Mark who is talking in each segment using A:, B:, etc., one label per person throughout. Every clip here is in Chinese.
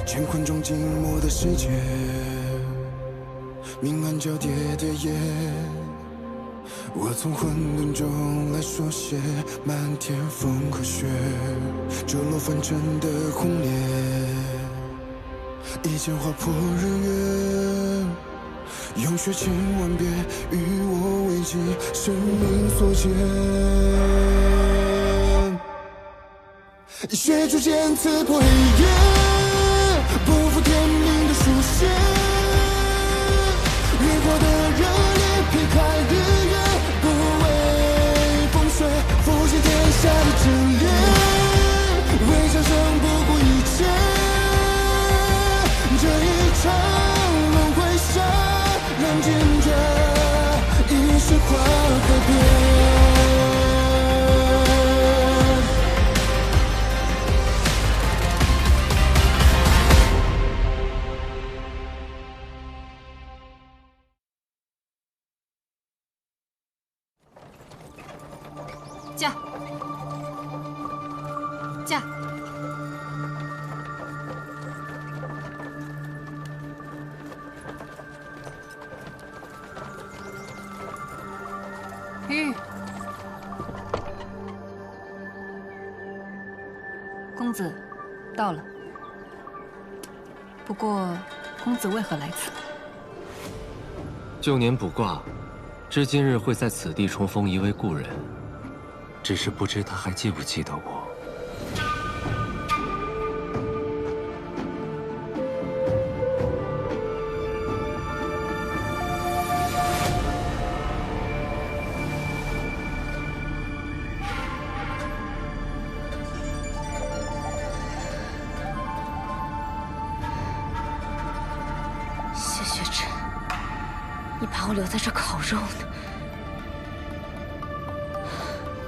A: 乾坤中静默的世界，明暗交叠的夜，我从混沌中来书写漫天风和雪，坠落凡尘的轰烈，一剑划破日月，用血千万遍与我为己，生命所见。血逐渐刺破黑夜，不负天命的书写，越过的热烈劈开日月，不畏风雪，复习天下的真烈，为战胜不顾一切，这一场轮回下，让坚决一世化改变。
B: 驾！公子到了。不过，公子为何来此？
C: 旧年卜卦，知今日会在此地重逢一位故人，只是不知他还记不记得我。
D: 谢雪晨，你把我留在这烤肉呢？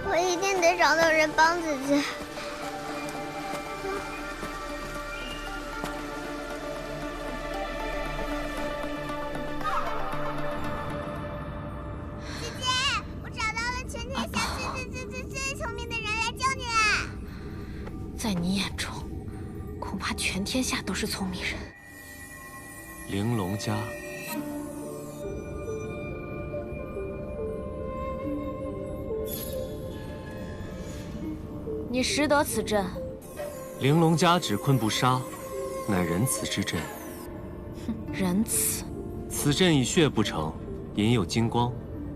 E: 我一定得找到人帮姐姐。姐姐，我找到了全天下最聪明的人来救你啦！
D: 在你眼中，恐怕全天下都是聪明人。
C: 玲珑家。
D: 你识得此阵？
C: 玲珑家只困不杀，乃仁慈之阵。
D: 哼，仁慈。
C: 此阵以血不成，隐有金光，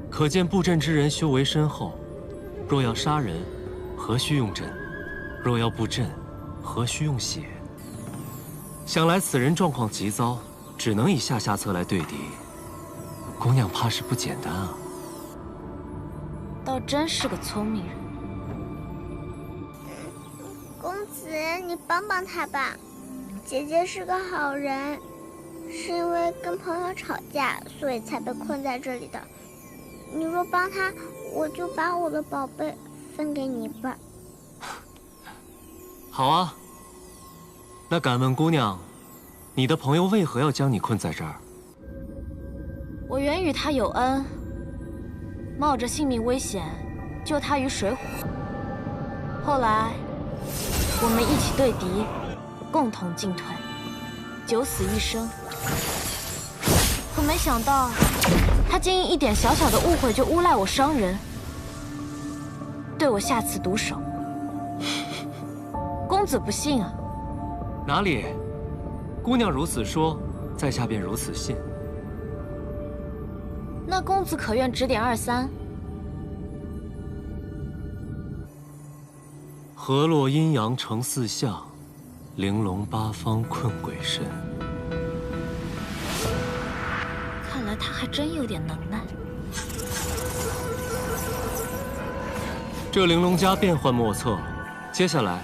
C: 可见布阵之人修为深厚。若要杀人，何须用阵？若要布阵，何须用血？想来此人状况极糟，只能以下策来对敌。姑娘怕是不简单啊。
D: 倒真是个聪明人。
E: 公子，你帮帮他吧。姐姐是个好人，是因为跟朋友吵架，所以才被困在这里的。你若帮他，我就把我的宝贝分给你吧。
C: 好啊。那敢问姑娘，你的朋友为何要将你困在这儿？
D: 我原与他有恩，冒着性命危险救他于水火。后来，我们一起对敌，共同进退，九死一生。可没想到，他竟因一点小小的误会就诬赖我伤人，对我下此毒手。公子不信啊？
C: 哪里？姑娘如此说，在下便如此信。
D: 那公子可愿指点二三？
C: 河洛阴阳成四象，玲珑八方困鬼神。
D: 看来他还真有点能耐。
C: 这玲珑家变幻莫测，接下来，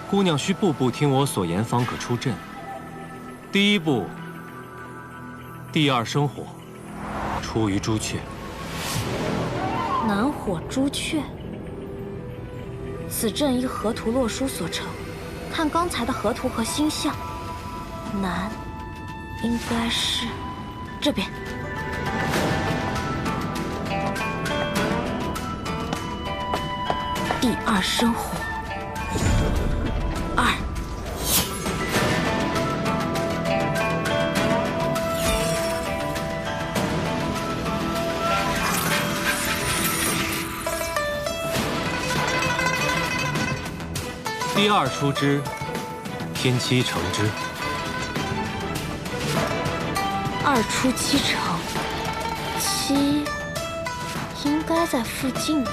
C: 姑娘需步步听我所言，方可出阵。第一步，第二生火，出于朱雀。
D: 南火朱雀。此阵依河图洛书所成，看刚才的河图和星象，南应该是这边。第二生火，二
C: 第二出之，天七成之。
D: 二出七成，七应该在附近吧？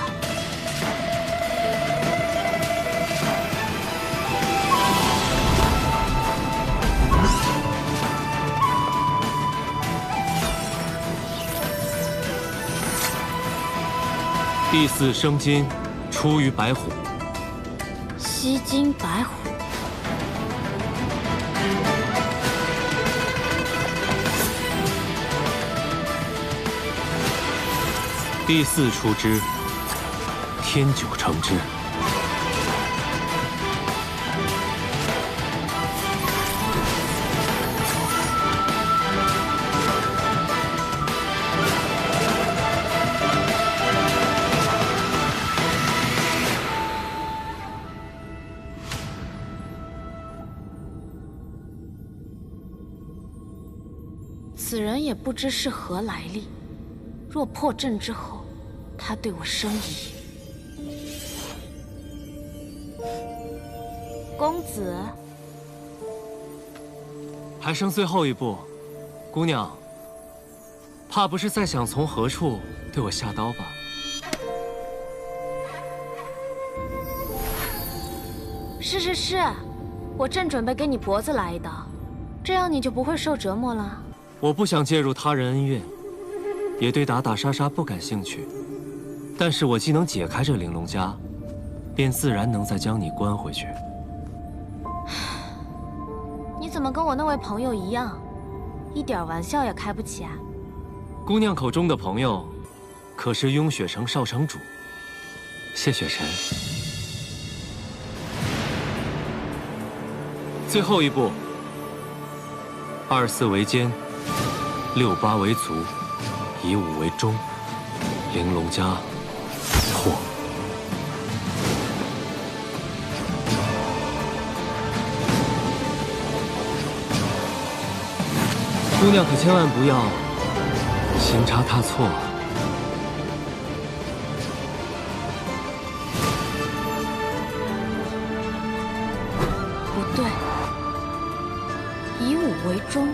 C: 第四生金，出于白虎。
D: 吸金白虎。
C: 第四出之，天九成之。
D: 此人也不知是何来历，若破阵之后，他对我生疑。公子，
C: 还剩最后一步，姑娘，怕不是在想从何处对我下刀吧？
D: 是，我正准备给你脖子来一刀，这样你就不会受折磨了。
C: 我不想介入他人恩怨，也对打打杀杀不感兴趣。但是我既能解开这玲珑枷，便自然能再将你关回去。
D: 你怎么跟我那位朋友一样，一点玩笑也开不起啊？
C: 姑娘口中的朋友，可是雍雪城少城主谢雪晨。最后一步，24为肩，68为足，以5为中，玲珑枷破。姑娘可千万不要行差踏错。
D: 不对，以武为中，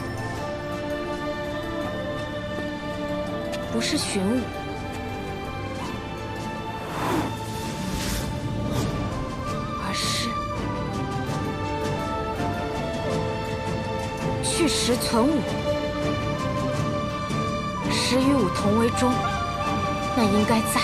D: 不是寻武，而是去实存武。实与武同为中，那应该在。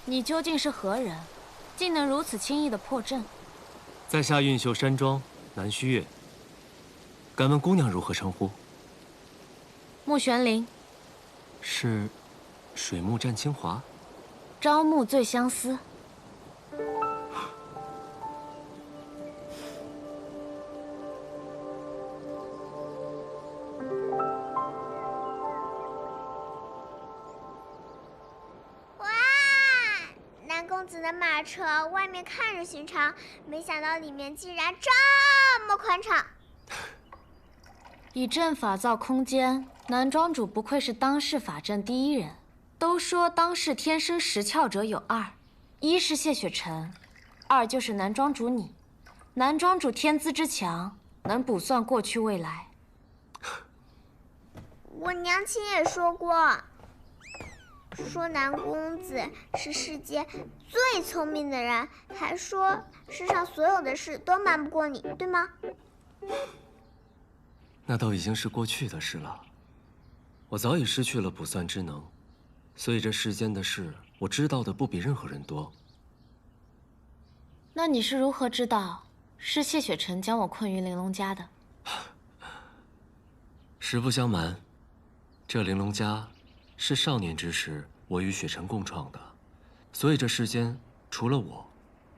D: 你究竟是何人，竟能如此轻易的破阵？
C: 在下运秀山庄南虚月，敢问姑娘如何称呼？
D: 穆玄灵。
C: 是水木战清华。
D: 朝暮最相思。
E: 公子的马车外面看着寻常，没想到里面竟然这么宽敞。
D: 以阵法造空间，南庄主不愧是当世法阵第一人。都说当世天生识窍者有二，一是谢雪晨，二就是南庄主你。南庄主天资之强，能卜算过去未来。
E: 我娘亲也说过。说南公子是世界最聪明的人，还说世上所有的事都瞒不过你，对吗？
C: 那都已经是过去的事了。我早已失去了卜算之能，所以这世间的事，我知道的不比任何人多。
D: 那你是如何知道是谢雪晨将我困于玲珑家的？
C: 实不相瞒，这玲珑家是少年之时我与雪晨共创的，所以这世间除了我，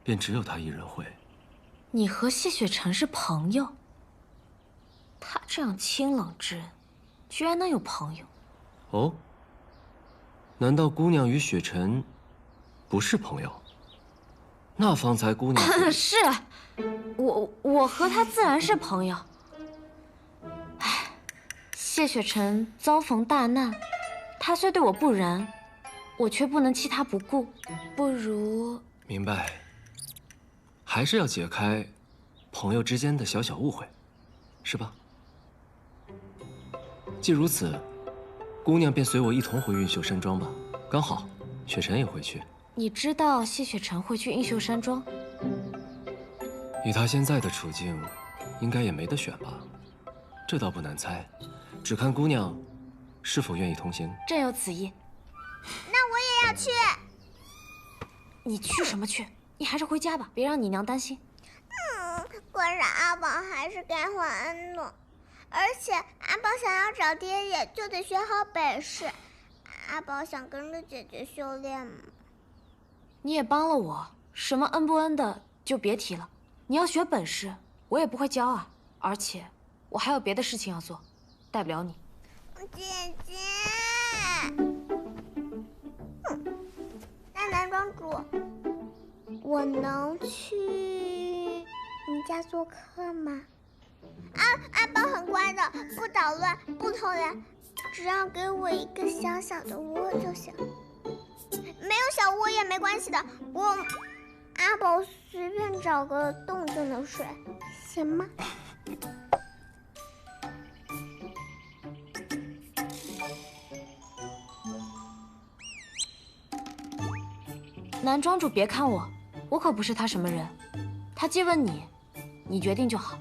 C: 便只有他一人会。
D: 你和谢雪晨是朋友？他这样清冷之人，居然能有朋友？
C: 哦，难道姑娘与雪晨不是朋友？那方才姑娘
D: 是，我和他自然是朋友。唉，谢雪晨遭逢大难，他虽对我不仁，我却不能弃他不顾。不如……
C: 明白，还是要解开朋友之间的小小误会，是吧？既如此，姑娘便随我一同回运秀山庄吧。刚好，雪晨也回去。
D: 你知道谢雪晨会去映秀山庄？
C: 以她现在的处境，应该也没得选吧？这倒不难猜，只看姑娘是否愿意同行。
D: 正有此意。
E: 那我也要去。
D: 你去什么去？你还是回家吧，别让你娘担心。
E: 可是阿宝还是该还恩的，而且阿宝想要找爹爷，就得学好本事。阿宝想跟着姐姐修炼吗？
D: 你也帮了我，什么恩不恩的就别提了。你要学本事，我也不会教啊。而且我还有别的事情要做，带不了你。
E: 姐姐，那男庄主，我能去你家做客吗？阿宝很乖的，不捣乱，不偷人，只要给我一个小小的窝就行。没有小窝也没关系的，阿宝随便找个洞就能睡，行吗？
D: 男庄主别看我，我可不是他什么人。他既问你，你决定就好。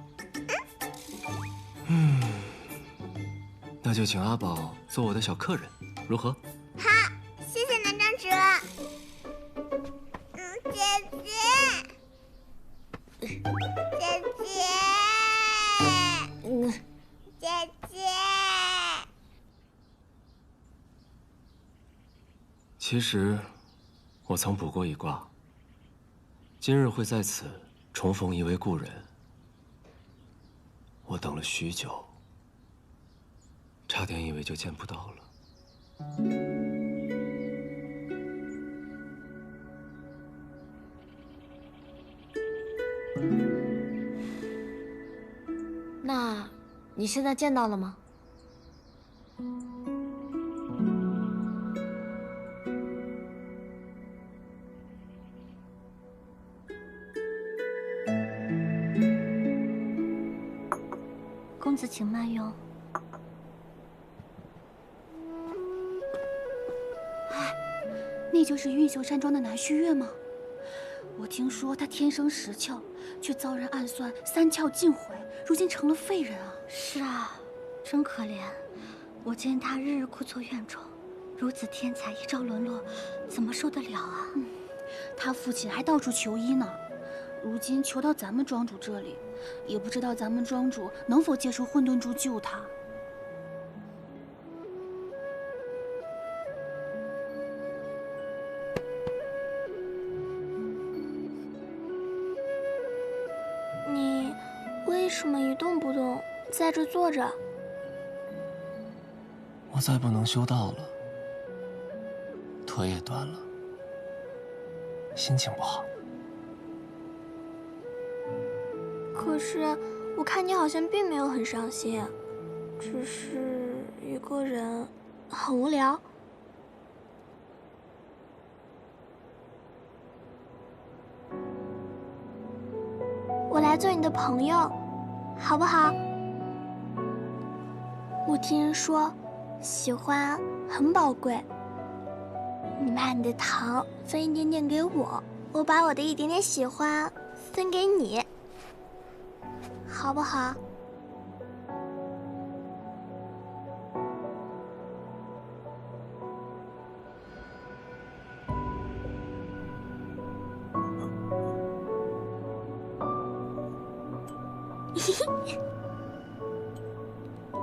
C: 那就请阿宝做我的小客人，如何？
E: 好，谢谢男庄主。姐姐，姐姐，姐姐。
C: 其实，我曾卜过一卦，今日会在此重逢一位故人。我等了许久，差点以为就见不到了。
D: 那你现在见到了吗？
F: 公子请慢用。那就是运秀山庄的南虚月吗？我听说他天生10窍，却遭人暗算3窍尽毁，如今成了废人啊！是啊，真可怜。我见他日日苦做怨种，如此天才一朝沦落，怎么受得了啊？他父亲还到处求医呢，如今求到咱们庄主这里，也不知道咱们庄主能否接受混沌珠救他。
E: 你为什么一动不动，在这坐着？
C: 我再不能修道了，腿也断了，心情不好。
E: 可是我看你好像并没有很伤心，只是一个人很无聊。我来做你的朋友，好不好？我听人说，喜欢很宝贵，你把你的糖分一点点给我，我把我的一点点喜欢分给你，好不好？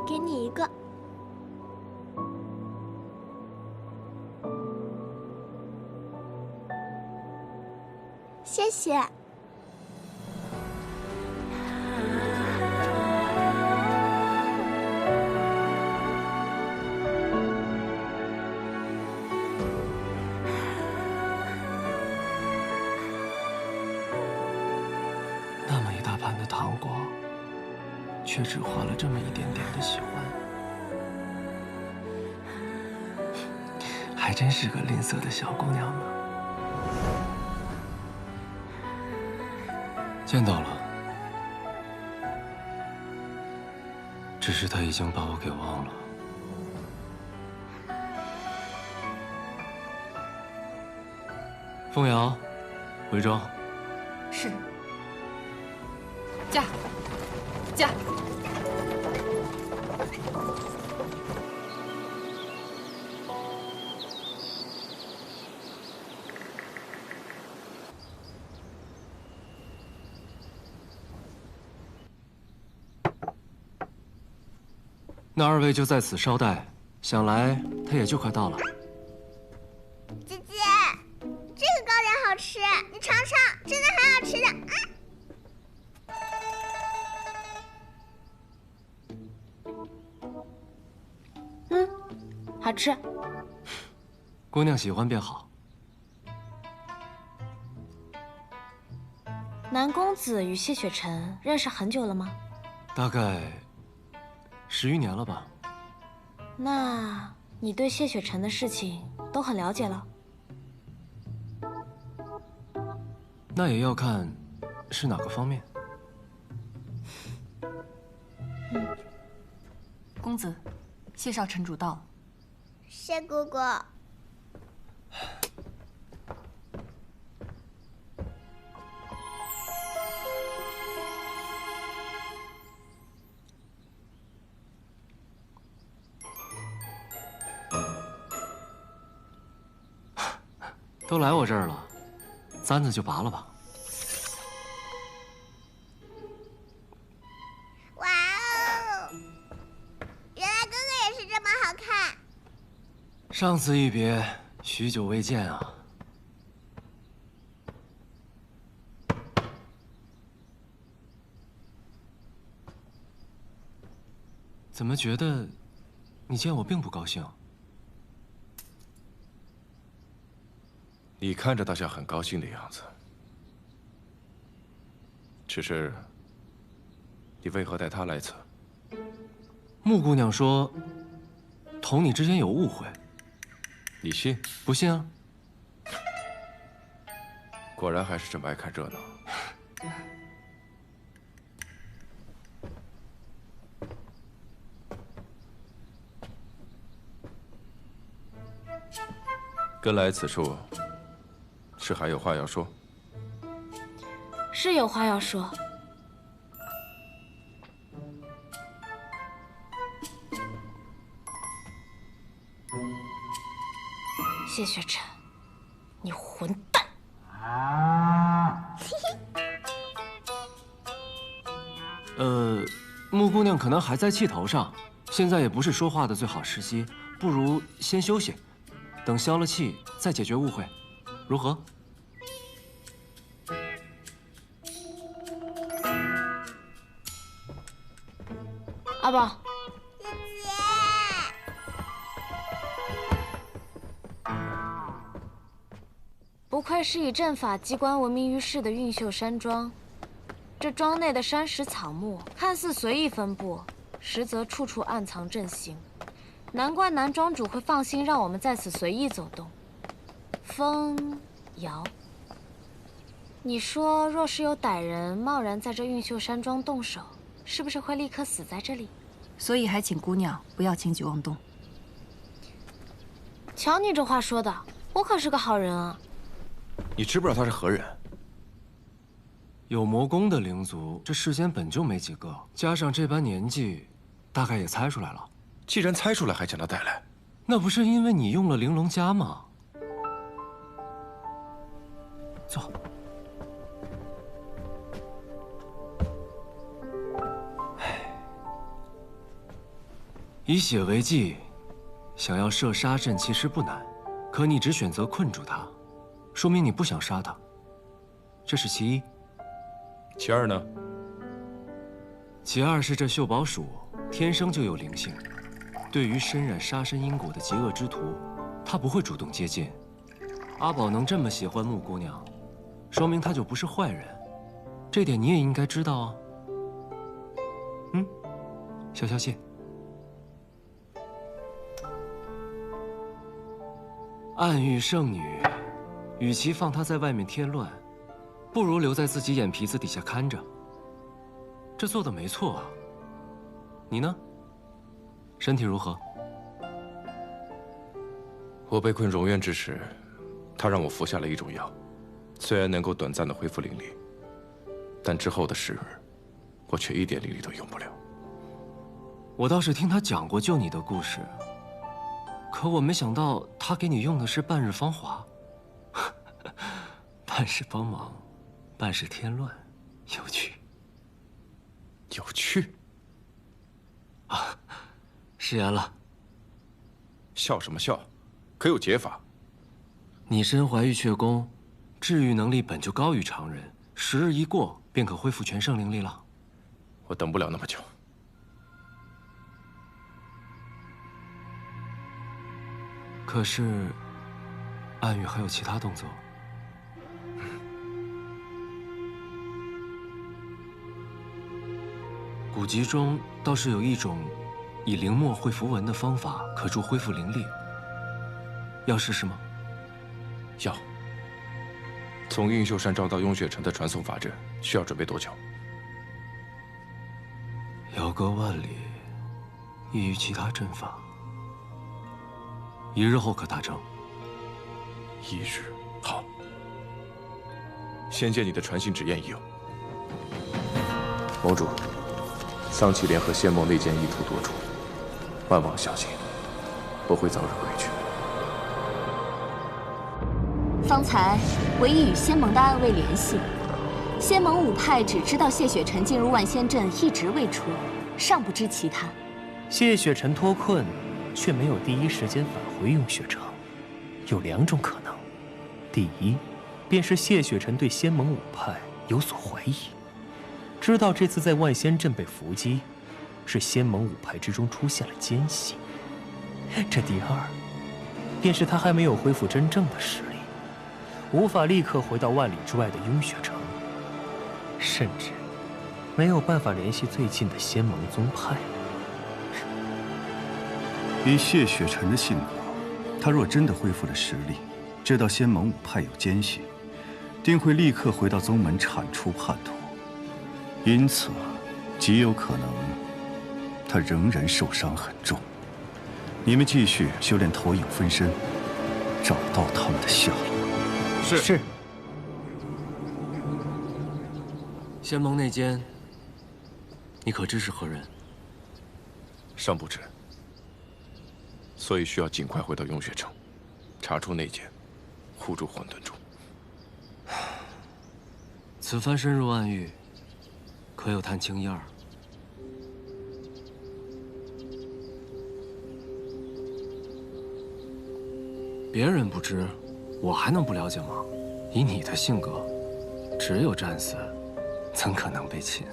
E: 给你一个。谢谢。
C: 那么一大盘的糖果，却只换了这么一点点的喜欢，还真是个吝啬的小姑娘呢。见到了，只是他已经把我给忘了。凤瑶，回庄。
B: 是。驾，驾。
C: 那二位就在此稍待，想来他也就快到了。
E: 姐姐，这个糕点好吃，你尝尝，真的很好吃的。
D: 好吃。
C: 姑娘喜欢便好。
D: 南公子与谢雪晨认识很久了吗？
C: 大概10余年了吧。
D: 那你对谢雪晨的事情都很了解了？
C: 那也要看是哪个方面。
B: 公子，谢少城主到了。
E: 谢哥哥。
C: 都来我这儿了，簪子就拔了吧。
E: 哇哦！原来哥哥也是这么好看。
C: 上次一别，许久未见啊。怎么觉得你见我并不高兴？
G: 你看着倒像很高兴的样子，只是你为何带她来此？
C: 穆姑娘说，同你之间有误会。
G: 你信？
C: 不信啊？
G: 果然还是这么爱看热闹。跟来此处，是还有话要说？
D: 是有话要说。谢雪晨，你混蛋！
C: 穆姑娘可能还在气头上，现在也不是说话的最好时机，不如先休息，等消了气再解决误会，如何？
D: 阿宝，
E: 姐姐，
D: 不愧是以阵法机关闻名于世的韵秀山庄。这庄内的山石草木看似随意分布，实则处处暗藏阵型。难怪南庄主会放心让我们在此随意走动。风瑶，你说若是有歹人贸然在这韵秀山庄动手，是不是会立刻死在这里？
B: 所以还请姑娘不要轻举妄动。
D: 瞧你这话说的，我可是个好人啊。
G: 你知不知道他是何人？
C: 有魔功的灵族，这世间本就没几个，加上这般年纪，大概也猜出来了。
G: 既然猜出来，还将他带来，
C: 那不是因为你用了玲珑枷吗？坐。以血为祭，想要设杀阵其实不难，可你只选择困住他，说明你不想杀他。这是其一。
G: 其二呢？
C: 其二是这秀宝鼠天生就有灵性，对于身染杀身因果的极恶之徒，他不会主动接近。阿宝能这么喜欢木姑娘，说明他就不是坏人，这点你也应该知道啊。消消气。暗域圣女，与其放她在外面添乱，不如留在自己眼皮子底下看着。这做的没错啊。你呢？身体如何？
G: 我被困荣渊之时，他让我服下了一种药，虽然能够短暂的恢复灵力，但之后的时日，我却一点灵力都用不了。
C: 我倒是听他讲过救你的故事，可我没想到他给你用的是半日芳华，半是帮忙，半是添乱，有趣。
G: 有趣？
C: 啊，食言了。
G: 笑什么笑？可有解法？
C: 你身怀玉阙功，治愈能力本就高于常人，10日一过便可恢复全盛灵力了。
G: 我等不了那么久。
C: 可是，暗域还有其他动作。古籍中倒是有一种以灵墨绘符文的方法，可助恢复灵力。要试试吗？
G: 要。从映秀山庄到雍雪城的传送法阵需要准备多久？
C: 遥隔万里，异于其他阵法。1日后可达成。
G: 1日，好。先借你的传信纸验一用。盟主，桑启联合仙盟内奸意图多处，万望小心，我会早日回去。
F: 方才唯一与仙盟的暗卫联系，仙盟5派只知道谢雪晨进入万仙阵一直未出，尚不知其他。
H: 谢雪晨脱困，却没有第一时间返回雍雪城，有2种可能：第一，便是谢雪晨对仙盟5派有所怀疑，知道这次在万仙阵被伏击，是仙盟5派之中出现了奸细；这第二，便是他还没有恢复真正的实力，无法立刻回到万里之外的雍雪城，甚至没有办法联系最近的仙盟宗派。
I: 以谢雪晨的性格，他若真的恢复了实力，知道仙盟5派有奸细，定会立刻回到宗门铲除叛徒。因此，极有可能他仍然受伤很重。你们继续修炼投影分身，找到他们的下落。
H: 是。
C: 仙盟内奸，你可知是何人？
G: 尚不知。所以需要尽快回到雍雪城，查出内奸，护住混沌珠。
C: 此番深入暗域，可有探清一二？别人不知，我还能不了解吗？以你的性格，只有战死，怎可能被擒？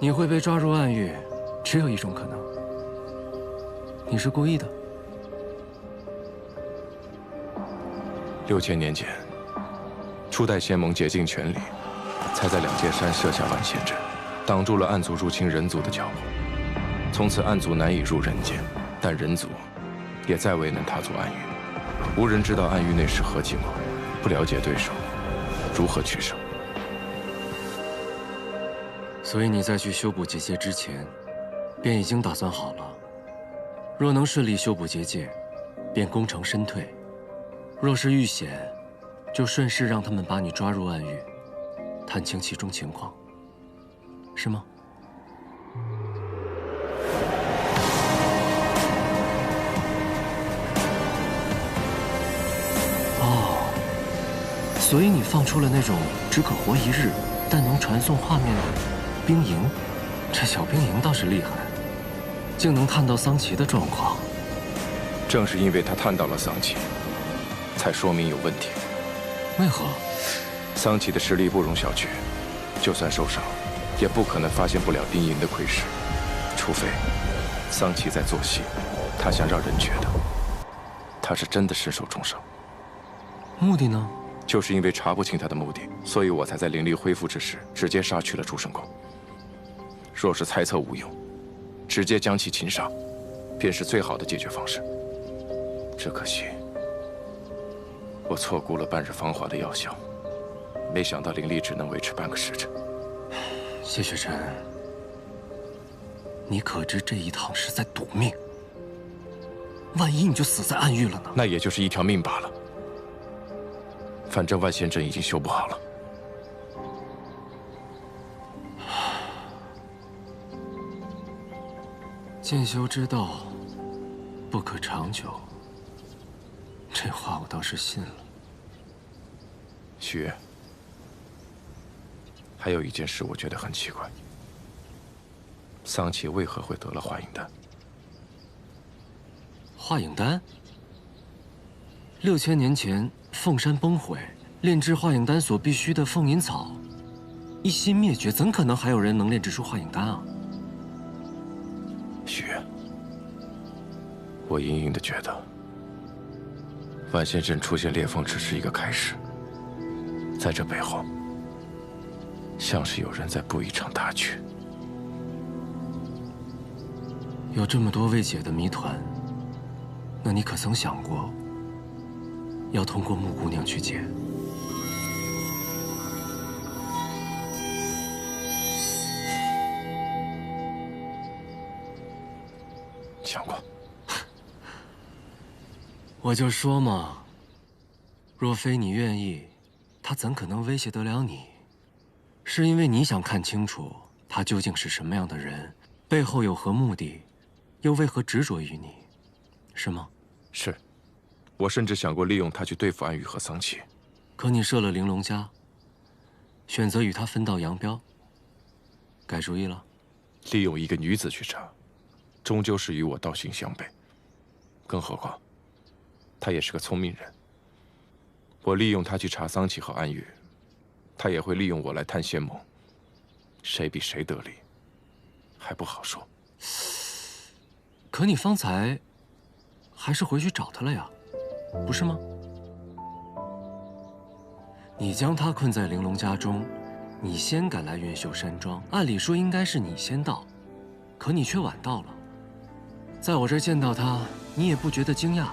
C: 你会被抓入暗域，只有一种可能。你是故意的。
G: 6000年前，初代仙盟竭尽全力，才在2界山设下万仙阵，挡住了暗族入侵人族的脚步。从此暗族难以入人间，但人族也再未能踏足暗域。无人知道暗域内是何情况，不了解对手，如何取胜？
C: 所以你在去修补结界之前，便已经打算好了。若能顺利修补结界，便功成身退；若是遇险，就顺势让他们把你抓入暗狱，探清其中情况，是吗？哦，所以你放出了那种只可活1日，但能传送画面的兵营。这小兵营倒是厉害，竟能探到桑奇的状况。
G: 正是因为他探到了桑奇，才说明有问题。
C: 为何？
G: 桑奇的实力不容小觑，就算受伤，也不可能发现不了兵营的窥视，除非桑奇在做戏，他想让人觉得他是真的身受重伤。
C: 目的呢？
G: 就是因为查不清他的目的，所以我才在灵力恢复之时直接杀去了诸圣公。若是猜测无用，直接将其擒杀，便是最好的解决方式。只可惜，我错估了半日芳华的药效，没想到灵力只能维持半个时辰。
C: 谢雪晨，你可知这一趟是在赌命？万一你就死在暗狱了呢？
G: 那也就是一条命罢了。反正万仙阵已经修不好了。
C: 渐修之道，不可长久。这话我倒是信了。
G: 许月，还有一件事我觉得很奇怪，桑奇为何会得了化影丹？
C: 化影丹？6000年前凤山崩毁，炼制化影丹所必需的凤隐草一夕灭绝，怎可能还有人能炼制出化影丹啊？
G: 许月，我隐隐的觉得，万仙阵出现裂缝只是一个开始，在这背后，像是有人在布一场大局。
C: 有这么多未解的谜团，那你可曾想过，要通过木姑娘去解？
G: 想过。
C: 我就说嘛，若非你愿意，他怎可能威胁得了你？是因为你想看清楚他究竟是什么样的人，背后有何目的，又为何执着于你，是吗？
G: 是，我甚至想过利用他去对付安宇和桑奇。
C: 可你设了玲珑家，选择与他分道扬镳，改主意了？
G: 利用一个女子去查，终究是与我道行相悖。更何况，他也是个聪明人。我利用他去查桑奇和安宇，他也会利用我来探仙盟。谁比谁得利，还不好说。
C: 可你方才还是回去找他了呀，不是吗？你将他困在玲珑家中，你先赶来云秀山庄，按理说应该是你先到，可你却晚到了。在我这儿见到他，你也不觉得惊讶，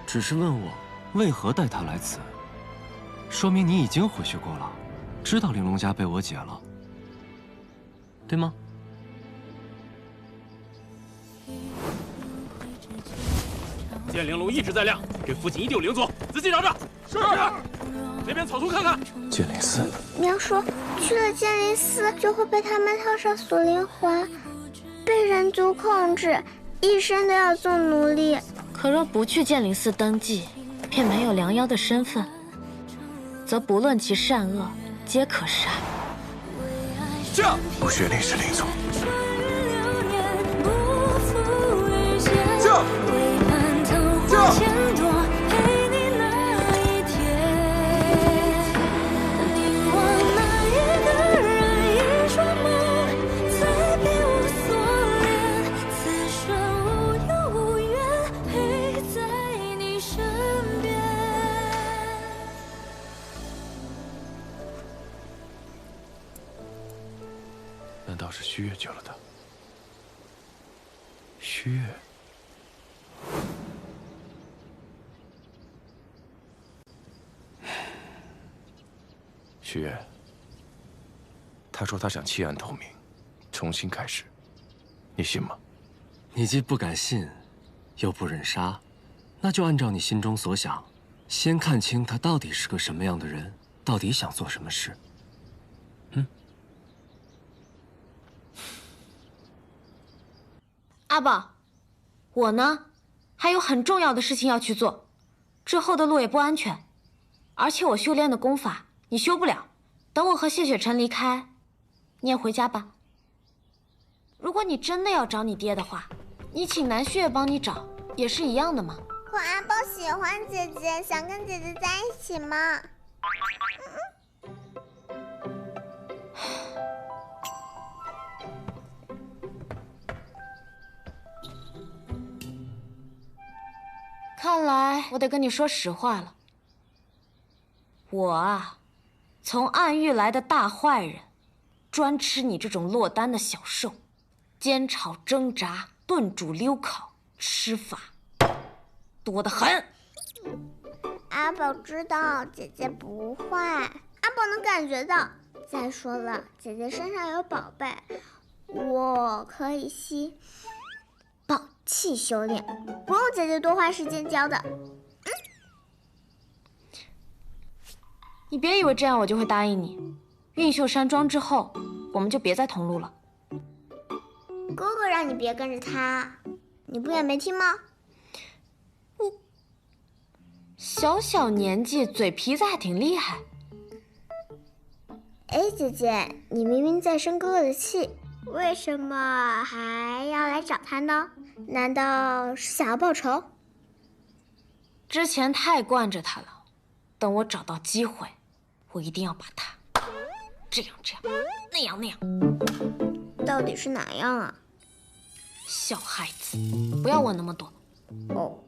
C: 只是问我为何带他来此，说明你已经回去过了，知道玲珑家被我解了，对吗？
J: 剑灵龙一直在亮，这附近一定有灵族，仔细找找。是。那边草丛看看。
G: 剑灵寺。
E: 娘说，去了剑灵寺就会被他们套上锁灵环，被人族控制，一生都要做奴隶。
D: 可若不去剑灵寺登记，便没有良妖的身份，则不论其善恶，皆可杀。
G: 驾！不学历是灵族。驾！难道是虚月救了他？虚月。虚月，他说他想弃暗投明，重新开始，你信吗？
C: 你既不敢信，又不忍杀，那就按照你心中所想，先看清他到底是个什么样的人，到底想做什么事。
D: 阿宝，我呢，还有很重要的事情要去做，之后的路也不安全，而且我修炼的功法你修不了。等我和谢雪晨离开，你也回家吧。如果你真的要找你爹的话，你请南旭月帮你找，也是一样的嘛。
E: 可阿宝喜欢姐姐，想跟姐姐在一起嘛。
D: 看来我得跟你说实话了。我啊，从暗域来的大坏人，专吃你这种落单的小兽，煎炒蒸炸炖煮溜烤，吃法多得很。
E: 阿宝知道姐姐不坏，阿宝能感觉到。再说了，姐姐身上有宝贝，我可以吸宝气修炼，不用姐姐多花时间教的。
D: 你别以为这样我就会答应你。运秀山庄之后，我们就别再同路了。
E: 哥哥让你别跟着他，你不也没听吗？
D: 小小年纪，嘴皮子还挺厉害。
E: 哎，姐姐，你明明在生哥哥的气，为什么还要来找他呢？难道是想要报仇？
D: 之前太惯着他了，等我找到机会，我一定要把他这样那样那样。
E: 到底是哪样啊？
D: 小孩子，不要问那么多。
E: 哦。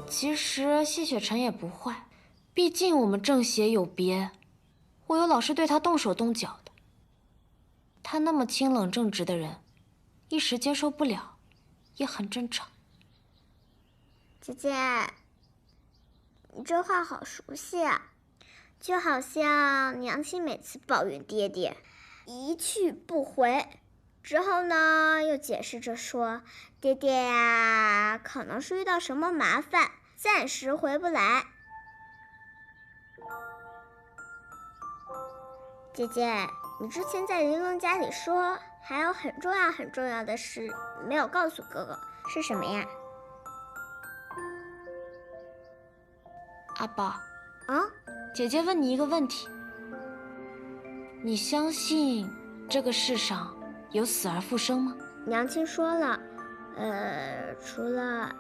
D: 其实谢雪晨也不坏，毕竟我们正邪有别，我有老是对他动手动脚的。他那么清冷正直的人，一时接受不了，也很正常。
E: 姐姐，你这话好熟悉啊，就好像娘亲每次抱怨爹爹一去不回，之后呢又解释着说爹爹呀可能是遇到什么麻烦，暂时回不来。姐姐，你之前在玲珑家里说还有很重要的事没有告诉哥哥，是什么呀？
D: 阿宝，
E: 啊，
D: 姐姐问你一个问题，你相信这个世上有死而复生吗？
E: 娘亲说了，除了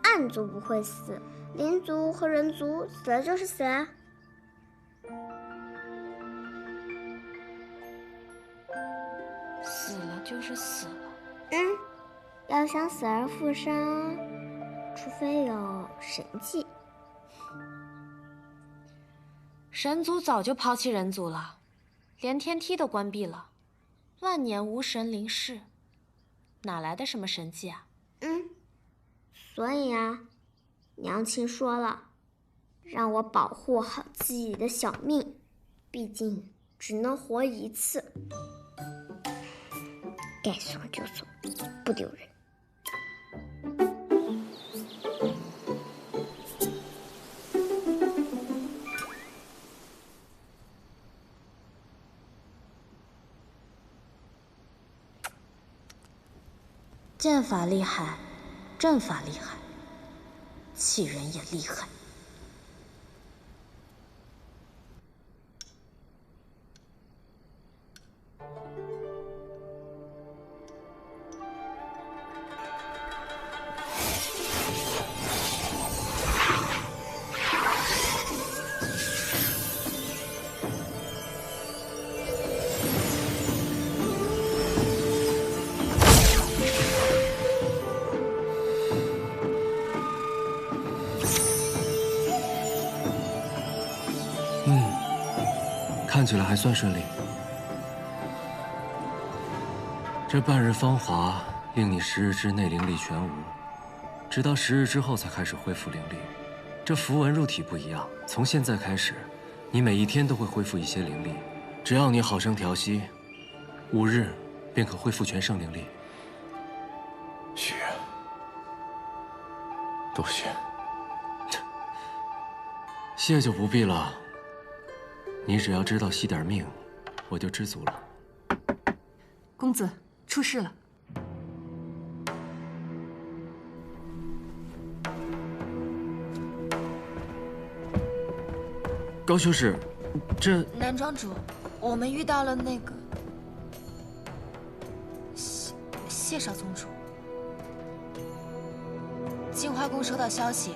E: 暗族不会死，灵族和人族死了就是死了。
D: 死了就是死了。
E: 要想死而复生，除非有神迹。
D: 神族早就抛弃人族了，连天梯都关闭了，万年无神灵视，哪来的什么神迹啊？
E: 所以啊，娘亲说了，让我保护好自己的小命，毕竟只能活一次，该送就送，不丢人。
D: 剑法厉害，阵法厉害，气人也厉害。
C: 看起来还算顺利。这半日芳华令你10日之内灵力全无，直到10日之后才开始恢复灵力。这符文入体不一样，从现在开始，你每一天都会恢复一些灵力。只要你好生调息，5日便可恢复全盛灵力。
G: 雪，多谢。
C: 谢就不必了。你只要知道惜点命，我就知足了。
B: 公子，出事了。
C: 高修士，这
D: 南庄主，我们遇到了那个谢少宗主。净化宫收到消息，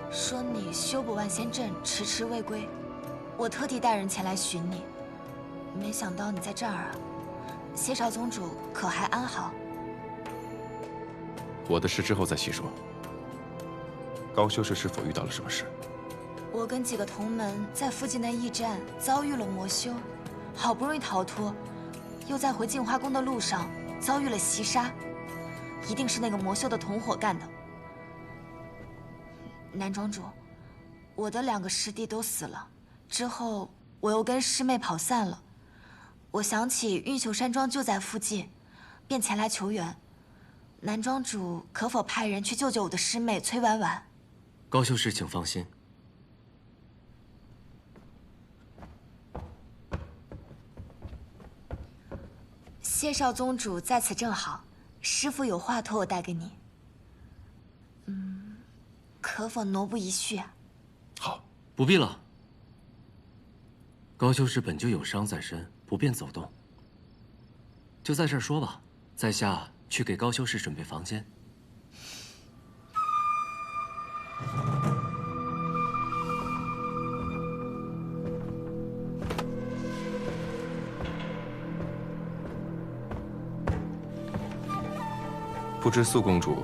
D: 说你修补万仙阵迟迟未归，我特地带人前来寻你，没想到你在这儿啊！谢少宗主可还安好？
G: 我的事之后再细说。高修士是否遇到了什么事？
D: 我跟几个同门在附近的驿站遭遇了魔修，好不容易逃脱，又在回净化宫的路上遭遇了袭杀，一定是那个魔修的同伙干的。南庄主，我的2个师弟都死了，之后我又跟师妹跑散了。我想起运秀山庄就在附近，便前来求援。南庄主可否派人去救救我的师妹崔婉婉？
C: 高修士，请放心。
D: 谢少宗主在此正好，师父有话托我带给你。可否挪步一叙啊？
G: 好，
C: 不必了。高修士本就有伤在身，不便走动，就在这儿说吧。在下去给高修士准备房间。
G: 不知素公主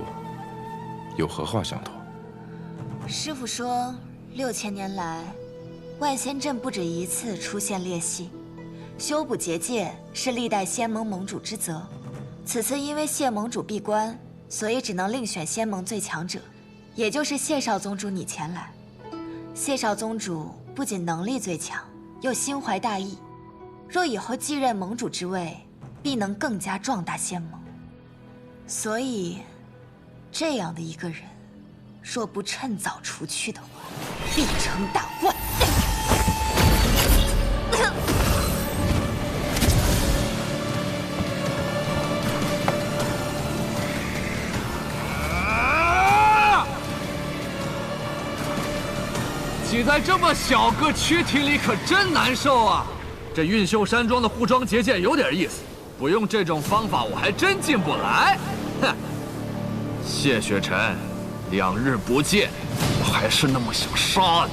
G: 有何话相托？
D: 师父说，6000年来，万仙阵不止一次出现裂隙，修补结界是历代仙盟盟主之责。此次因为谢盟主闭关，所以只能另选仙盟最强者，也就是谢少宗主你前来。谢少宗主不仅能力最强，又心怀大义，若以后继任盟主之位，必能更加壮大仙盟。所以，这样的一个人，若不趁早除去的话，必成大患。
K: 挤在这么小个躯体里可真难受啊！这运秀山庄的护装结界有点意思，不用这种方法我还真进不来。哼，谢雪晨，2日不见，我还是那么想杀你。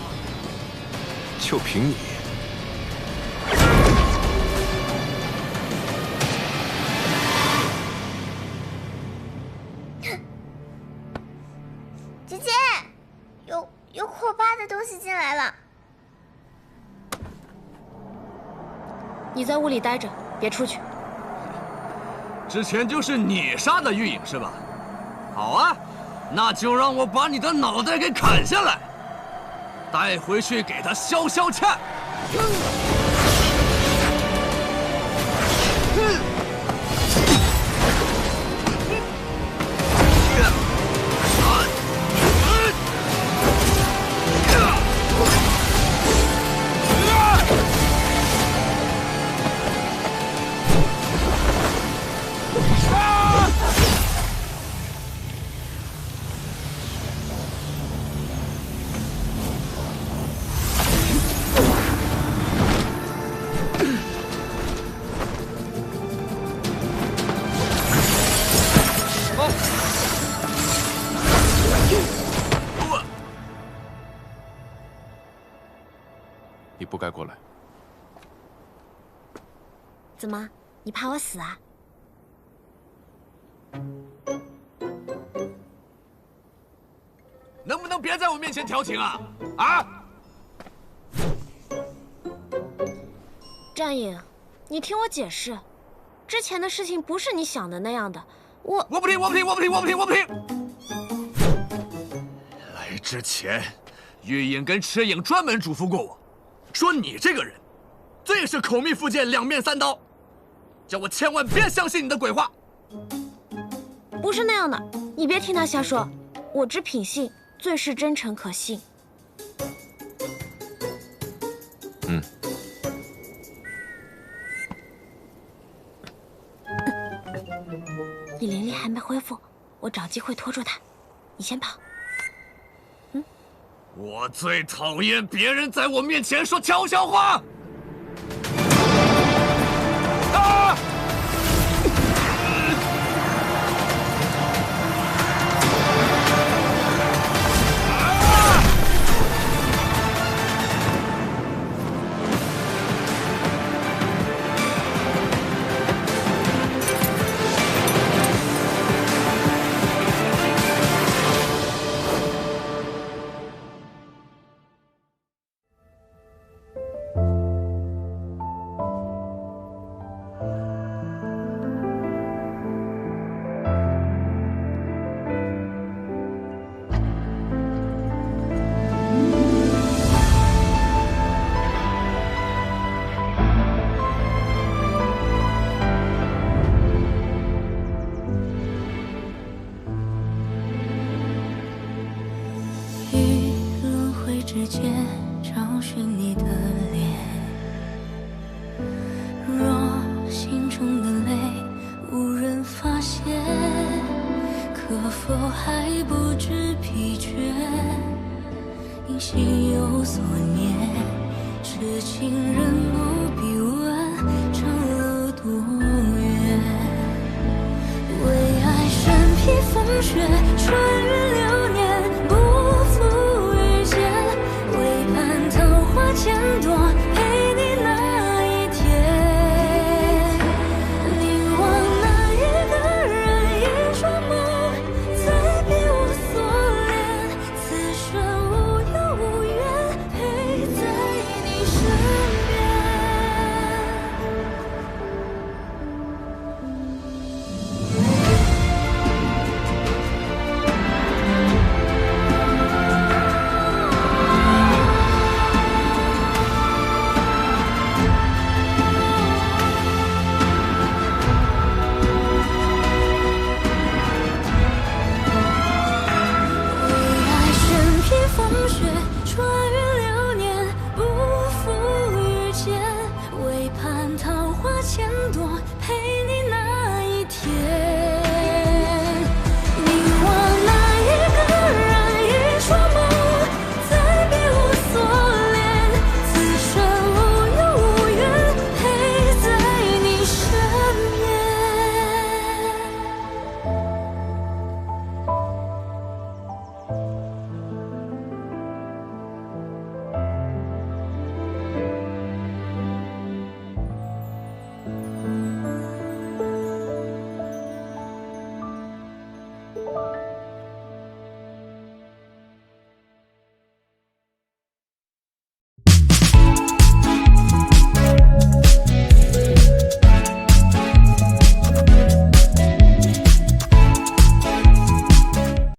G: 就凭你，
E: 姐姐，有可怕的东西进来了。
D: 你在屋里待着，别出去。
K: 之前就是你杀的玉影是吧？好啊，那就让我把你的脑袋给砍下来，带回去给他消消气。
G: 你不该过来。
D: 怎么，你怕我死啊？
K: 能不能别在我面前调情啊？啊！
D: 战影，你听我解释，之前的事情不是你想的那样的。我
K: 不听！来之前，玉影跟赤影专门嘱咐过我，说你这个人，最是口蜜腹剑、两面三刀，叫我千万别相信你的鬼话。
D: 不是那样的，你别听他瞎说。我知品性，最是真诚可信。你灵力还没恢复，我找机会拖住他。你先跑。
K: 我最讨厌别人在我面前说悄悄话。啊！
L: 之间找寻你的脸，若心中的泪无人发现，可否还不知疲倦？因心有所念，痴情人不必问长路多远。为爱身披风雪，穿越流年，不负遇见。为盼桃花千朵。